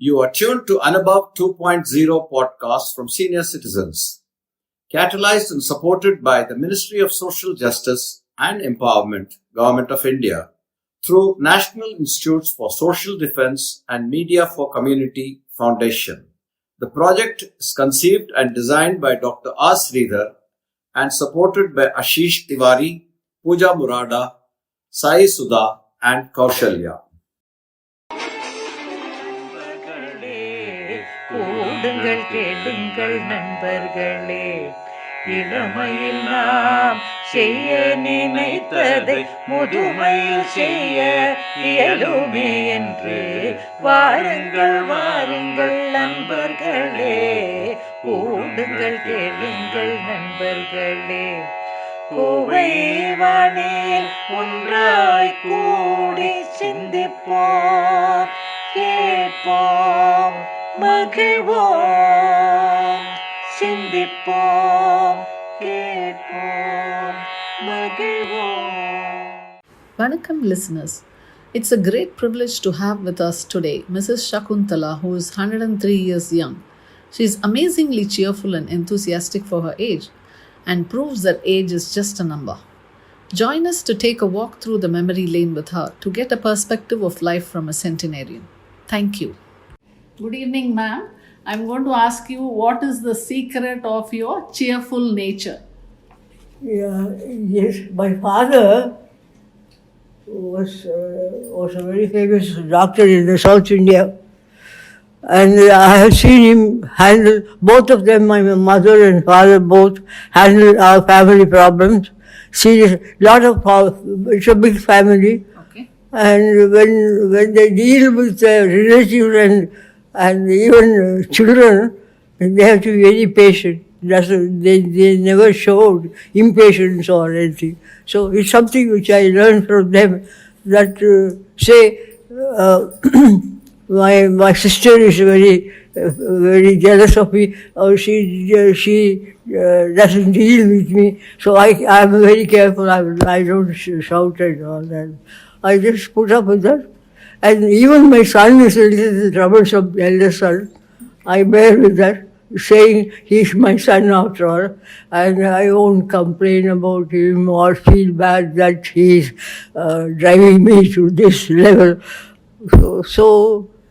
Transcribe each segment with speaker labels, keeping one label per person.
Speaker 1: You are tuned to Anubhav 2.0 podcast from senior citizens, catalyzed and supported by the Ministry of Social Justice and Empowerment, Government of India, through National Institutes for Social Defense and Media for Community Foundation. The project is conceived and designed by Dr. R. Sridhar and supported by Ashish Tiwari, Pooja Murada, Sai Sudha, and Kaushalya.
Speaker 2: கூடுங்கள் கேளுங்கள் நண்பர்களே, இளமையில் நாம் செய்ய நினைத்ததை முதுமையில் செய்ய இயலுமே என்று வாருங்கள் வாருங்கள் நண்பர்களே, கூடுங்கள் கேளுங்கள் நண்பர்களே. கோவை வானில் ஒன்றாய் கூடி சிந்திப்போம், கேட்போம், மகிழ்வோம், சிந்திப்போம், கேட்போம், மகிழ்வோம்.
Speaker 3: Vanakkam listeners, it's a great privilege to have with us today Mrs. Shakuntala, who is 103 years young. She is amazingly cheerful and enthusiastic for her age and proves that age is just a number. Join us to take a walk through the memory lane with her to get a perspective of life from a centenarian. Thank you. Good evening, ma'am. I'm going to ask you, what is the secret of your cheerful nature?
Speaker 4: Yes, my father was a very famous doctor in the South India, and I have seen him handle, both of them, my mother and father both, handle our family problems. Serious, it's a big family,
Speaker 3: Okay.
Speaker 4: and when they deal with relatives and even children, they have to be very patient. They never showed impatience or anything. So it's something which I learned from them, that my sister is very jealous of me, or she doesn't deal with me. So I'm very careful. I don't shout and all that. I just put up with that. And even my son is a little troublesome, eldest son. I bear with that, saying he's my son after all, and I won't complain about him or feel bad that he's driving me to this level. So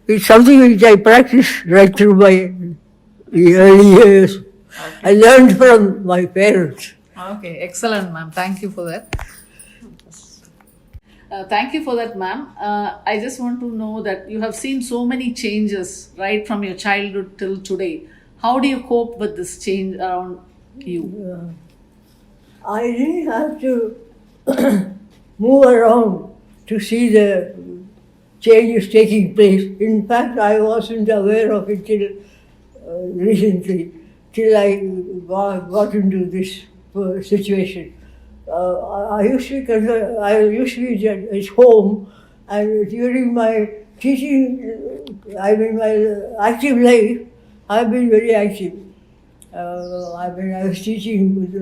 Speaker 4: it's something which I practiced right through my early years. I learned from my parents.
Speaker 3: Okay, excellent, ma'am. Thank you for that. Thank you for that, ma'am. I just want to know that you have seen so many changes right from your childhood till today. How do you cope with this change around you?
Speaker 4: I didn't have to move around to see the changes taking place. In fact, I wasn't aware of it till recently, till I got into this situation. I used to be at home, and during my teaching, my active life, I've been very active. I was teaching with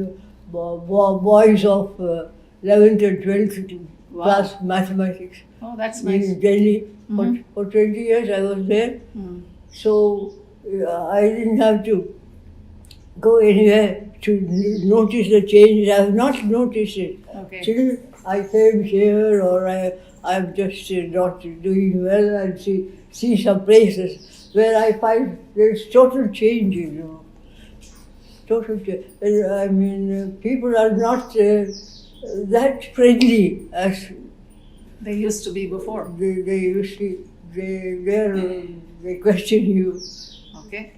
Speaker 4: boys of 11th and 12th class mathematics.
Speaker 3: Oh, that's nice.
Speaker 4: In Delhi.
Speaker 3: Mm-hmm.
Speaker 4: For 20 years I was there. So I didn't have to go anywhere to notice the change. I have not noticed it.
Speaker 3: Okay.
Speaker 4: Till I came here, or I'm just not doing well, and see some places where I find there's total change, Total change. I mean, people are not that friendly as
Speaker 3: They used to be before.
Speaker 4: they used to. They question you.
Speaker 3: Okay.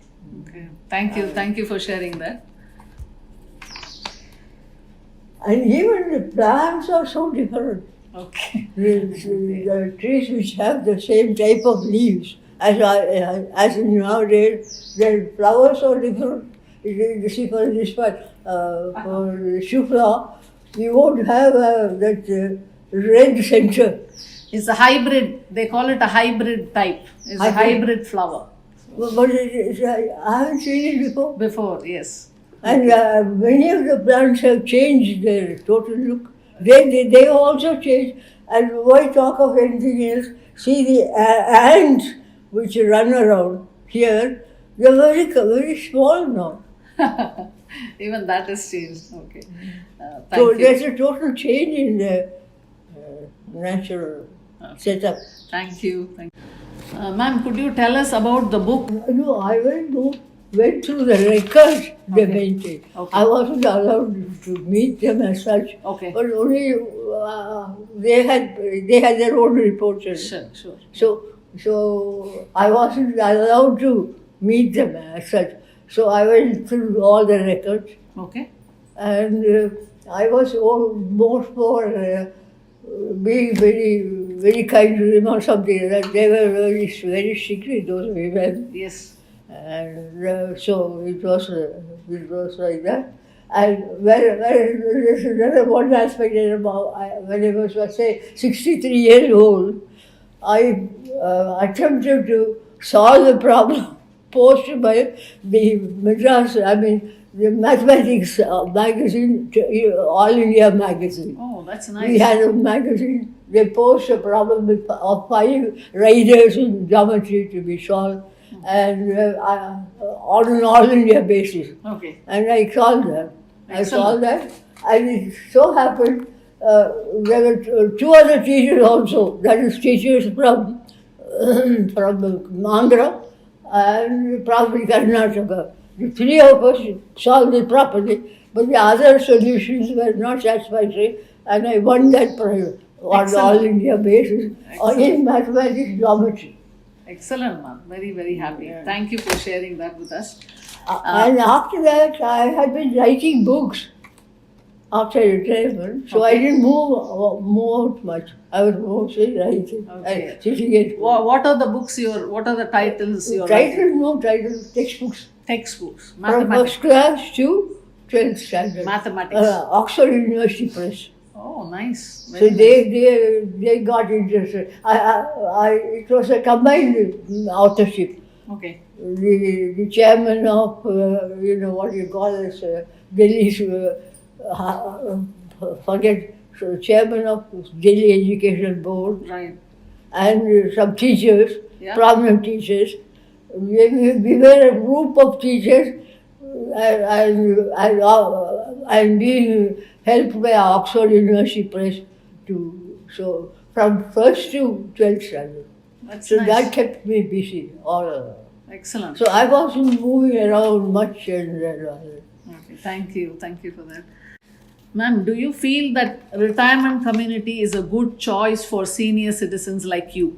Speaker 3: Thank you for sharing that.
Speaker 4: And even the plants are so different.
Speaker 3: Okay.
Speaker 4: The trees which have the same type of leaves as in nowadays, their flowers are different. You see, for this part, for the shoe flower, you won't have that red center.
Speaker 3: It's a hybrid. They call it a hybrid type. It's a hybrid flower.
Speaker 4: But I haven't seen it before.
Speaker 3: Before, yes.
Speaker 4: And many of the plants have changed their total look. They also changed. And why talk of anything else? See, the ants which run around here, they're very small now.
Speaker 3: Even that has changed. Okay.
Speaker 4: So
Speaker 3: Thank you.
Speaker 4: there's a total change in the natural setup.
Speaker 3: Thank you. Thank you. Ma'am, could you tell us about the book?
Speaker 4: No, I went through the records they maintained.
Speaker 3: Okay.
Speaker 4: I wasn't allowed to meet them as such.
Speaker 3: Okay.
Speaker 4: But only they had their own reporters.
Speaker 3: Sure.
Speaker 4: So I wasn't allowed to meet them as such. So I went through all the records,
Speaker 3: Okay.
Speaker 4: and I was more for being very kind to them or something like that. They were very strict, those women.
Speaker 3: Yes.
Speaker 4: And so it was like that. And there's another one aspect about when I was, let's say, 63 years old, I attempted to solve the problem posted by the Madras, the mathematics magazine, All India magazine.
Speaker 3: Oh, that's nice.
Speaker 4: We had a magazine. They posed a problem of 5 riders in geometry to be solved, and on an all India basis.
Speaker 3: Okay.
Speaker 4: And I solved that.
Speaker 3: Excellent.
Speaker 4: And it so happened there were 2 other teachers also. That is teachers from Andhra and probably Karnataka. The 3 of us solved it properly, but the other solutions were not satisfactory, and I won that prize on
Speaker 3: Excellent.
Speaker 4: all India basis
Speaker 3: Excellent.
Speaker 4: in mathematics geometry.
Speaker 3: Excellent, ma'am. Very, very happy. Thank you for sharing that with us.
Speaker 4: And after that, I had been writing books after retirement, so I
Speaker 3: Okay.
Speaker 4: didn't move out much. I was mostly writing
Speaker 3: Okay.
Speaker 4: and sitting at home.
Speaker 3: What are the books what are the titles you're
Speaker 4: Titles, textbooks.
Speaker 3: Textbooks.
Speaker 4: From
Speaker 3: Mathematics.
Speaker 4: first class to 12th standard.
Speaker 3: Mathematics.
Speaker 4: Oxford University Press.
Speaker 3: Oh, nice.
Speaker 4: So
Speaker 3: Very nice.
Speaker 4: they got interested. It was a combined authorship.
Speaker 3: Okay.
Speaker 4: The chairman of, what you call this, Delhi's, so chairman of Delhi Education Board,
Speaker 3: Right.
Speaker 4: and some teachers,
Speaker 3: Yeah.
Speaker 4: prominent teachers. We were a group of teachers and being helped by Oxford University Press so from first to 12th standard.
Speaker 3: That's
Speaker 4: So
Speaker 3: nice.
Speaker 4: that kept me busy all along.
Speaker 3: Excellent.
Speaker 4: So I wasn't moving around much and
Speaker 3: Okay. Thank you. Thank you for that. Ma'am, do you feel that retirement community is a good choice for senior citizens like you?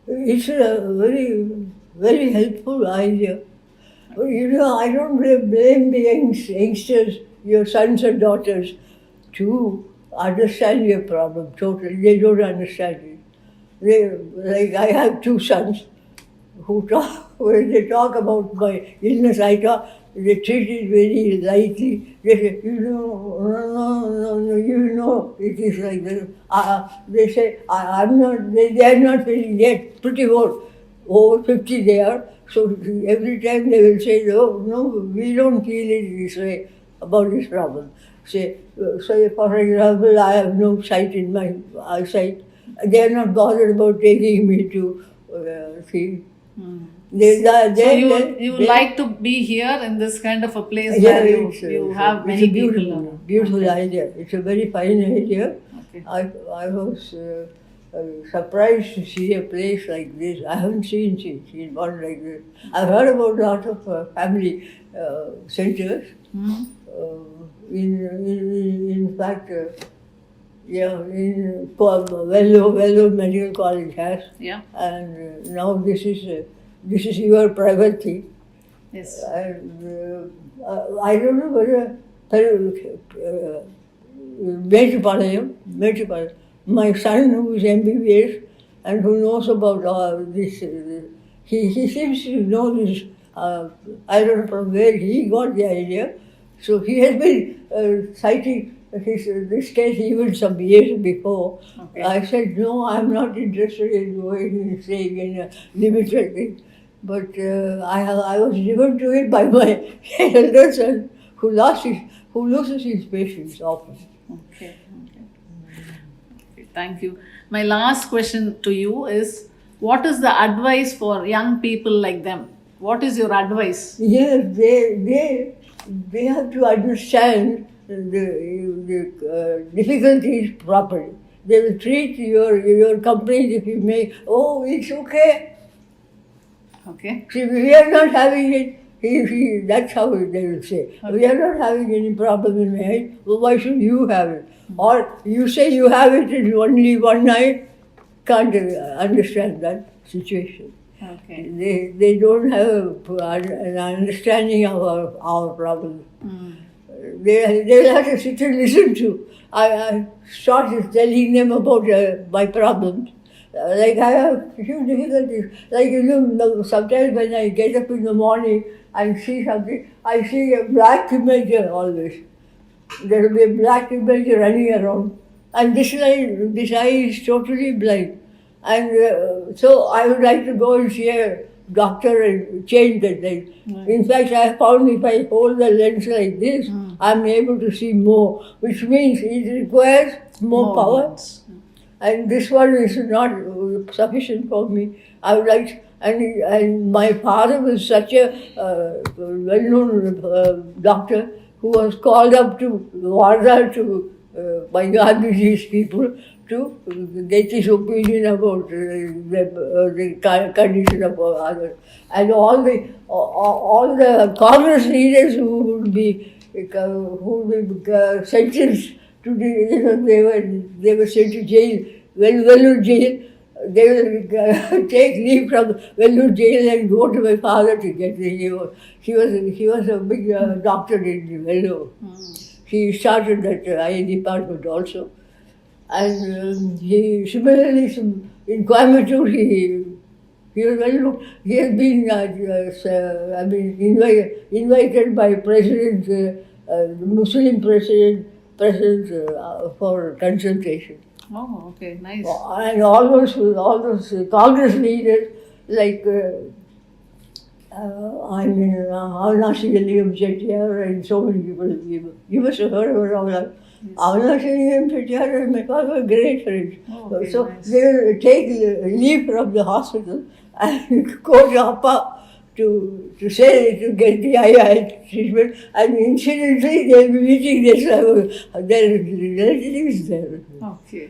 Speaker 4: It's a very helpful idea. But I don't blame the youngsters, your sons and daughters, to understand your problem totally. They don't understand it. I have 2 sons who talk, when they talk about my illness, they treat it very lightly. They say, no, it is like this. They say, I'm not, they are not feeling yet pretty old. Over 50 they are. So every time they will say, no, we don't feel it this way about this problem. So for example, I have no sight in my eyesight. They are not bothered about taking me to see.
Speaker 3: So you would like to be here in this kind of a place where you have many
Speaker 4: it's a beautiful,
Speaker 3: people.
Speaker 4: beautiful idea. It's a very fine idea.
Speaker 3: Okay.
Speaker 4: I was surprised to see a place like this. I haven't seen one like this. I've heard about a lot of family centers. In fact, in Vellore Medical College has.
Speaker 3: Yeah.
Speaker 4: And now this is your private thing.
Speaker 3: Yes.
Speaker 4: And I don't know whether Metupalayam, my son who is MBBS and who knows about all this, he seems to know this. I don't know from where he got the idea. So he has been citing this case even some years before.
Speaker 3: Okay.
Speaker 4: I said, no, I'm not interested in going and staying in a limited thing. But I was driven to it by my elder son who loses his patience often.
Speaker 3: Okay. Thank you. My last question to you is, what is the advice for young people like them? What is your advice?
Speaker 4: Yes, they have to understand the difficulties properly. They will treat your complaint if you make, oh, it's okay.
Speaker 3: Okay.
Speaker 4: See, we are not having it. That's how they will say. We are not having any problem in my head. Well, why should you have it? Or you say you have it in only one night. Can't understand that situation.
Speaker 3: Okay.
Speaker 4: They don't have an understanding of our problems. They will have to sit and listen to. I started telling them about my problems. Like I have few difficulties. Like sometimes when I get up in the morning and see something, I see a black image always. There will be a black image running around. And this eye is totally blind. And so I would like to go and see a doctor and change that lens. In fact, I found if I hold the lens like this, I'm able to see more, which means it requires more power.
Speaker 3: Lens.
Speaker 4: And this one is not sufficient for me. I would like, and my father was such a well-known doctor who was called up to Wardha by Gandhiji's people to get his opinion about the condition of others. And all the Congress leaders who would be sentenced to they were sent to jail, Vellore jail. They will take leave from Vellore jail and go to my father to get the. He was a big doctor in Vellore. He started that eye department also. And he similarly in Coimbatore he was well known. He has been invited by president, Muslim president for consultation.
Speaker 3: Oh, okay, nice.
Speaker 4: And all those Congress leaders like Avinashi Lingam Chettiar and so many people. You must have heard about all that. Avinashi Lingam Chettiar and my father were great friends.
Speaker 3: Oh, okay,
Speaker 4: So
Speaker 3: nice.
Speaker 4: they will take leave from the hospital and go to Appa to get the eye treatment, and incidentally they will be meeting their relatives there.
Speaker 3: Okay.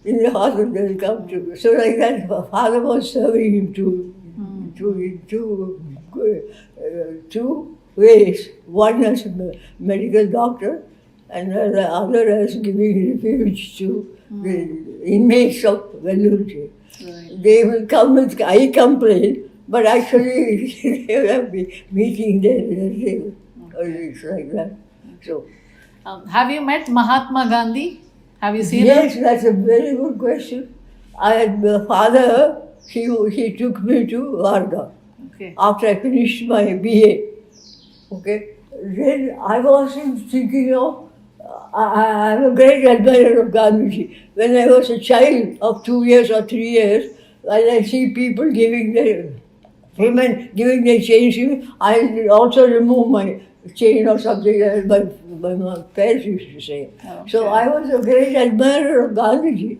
Speaker 4: In the hospital they will come to. So like that, father was serving him two ways. One as a medical doctor, and the other as giving refuge to the inmates of Vellore jail.
Speaker 3: Right.
Speaker 4: They will come with eye complaint, but actually they will be meeting their relatives. It's like that. So.
Speaker 3: Have you met Mahatma Gandhi? Have you seen
Speaker 4: Yes,
Speaker 3: him?
Speaker 4: that's a very good question. I had my father, he took me to Wardha
Speaker 3: Okay.
Speaker 4: after I finished my BA. Okay. Then I was thinking of, I'm a great admirer of Gandhiji. When I was a child of 2 years or 3 years, when I see people giving their chains, I also remove my chain or something as my parents used to say.
Speaker 3: Okay.
Speaker 4: So I was a great admirer of Gandhiji.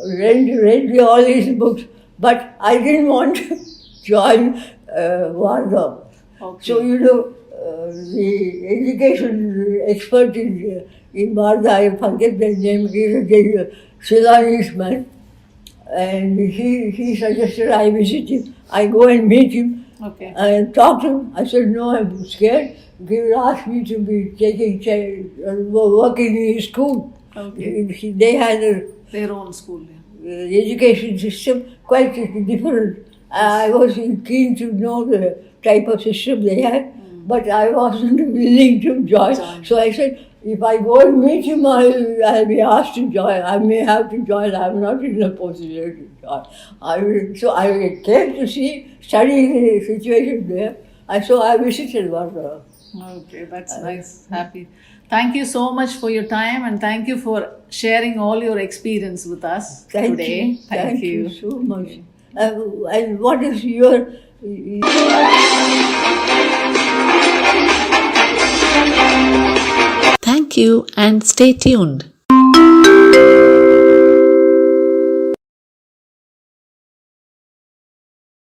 Speaker 4: Read all his books, but I didn't want to join Wardha.
Speaker 3: Okay.
Speaker 4: So the education expert in Wardha, I forget the name, he's a Ceylonese man, and he suggested I visit him. I go and meet him.
Speaker 3: Okay.
Speaker 4: And talk to him. I said, no, I'm scared. He will ask me to be working in his school.
Speaker 3: Okay.
Speaker 4: They had
Speaker 3: Their own school. Yeah.
Speaker 4: the education system quite different. I was keen to know the type of system they had, but I wasn't willing to join. So I said, if I go and meet him, I'll be asked to join. I may have to join. I'm not in a position to join. So I came to study the situation there. So I visited Wardha.
Speaker 3: Okay, that's nice. Happy. Thank you so much for your time, and thank you for sharing all your experience with us today.
Speaker 4: You. Thank you so much. And what is your...
Speaker 3: Thank you, and stay tuned.